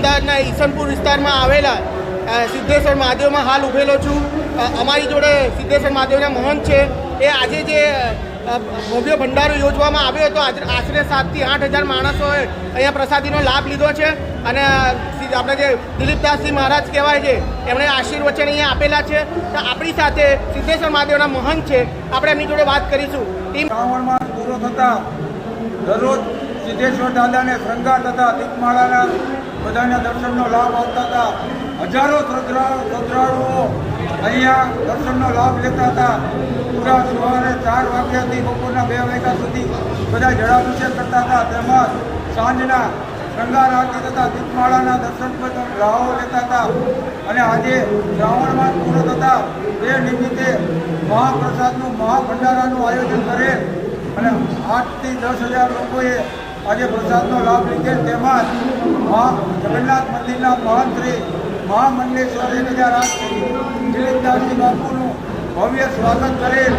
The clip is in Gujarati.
અમદાવાદના ઈસનપુર વિસ્તારમાં આવેલા સિદ્ધેશ્વર મહાદેવમાં હાલ ઊભેલો છું. અમારી જોડે સિદ્ધેશ્વર મહાદેવના મહંત છે. એ આજે જે ભવ્ય ભંડારો યોજવામાં આવ્યો હતો, આશરે 7 થી 8 હજાર માણસોએ અહીંયા પ્રસાદીનો લાભ લીધો છે. અને આપણે જે દિલીપદાસજી મહારાજ કહેવાય છે, એમણે આશીર્વચન અહીંયા આપેલા છે. તો આપણી સાથે સિદ્ધેશ્વર મહાદેવના મહંત છે, આપણે એમની જોડે વાત કરીશું. શ્રાવણ માસ પૂરો થતા દરરોજ સિદ્ધેશ્વર દાદાને શૃંગાર તથા દીપમાળાના બધાના દર્શનનો લાભ આવતા હતા. હજારો શ્રદ્ધાળુઓ અહીંયા દર્શનનો લાભ લેતા હતા. પૂરા સવારે 4 વાગ્યાથી બપોરના 2 વાગ્યા સુધી બધા જળાભિષેક કરતા હતા. તેમજ સાંજના શૃંગાર આરતી તથા દીપમાળાના દર્શન પર લાભો લેતા હતા. અને આજે શ્રાવણ માસ પૂરો થતા તે નિમિત્તે મહાપ્રસાદનું મહાભંડારાનું આયોજન કરેલ અને 8 થી 10 હજાર લોકોએ આજે પ્રસાદનો લાભ લીધેલ. તેમજ જગન્નાથ મંદિરના મહંત શ્રી મહામંડલેશ્વર 1008 દિલીપદાસજી બાપુનું ભવ્ય સ્વાગત કરેલ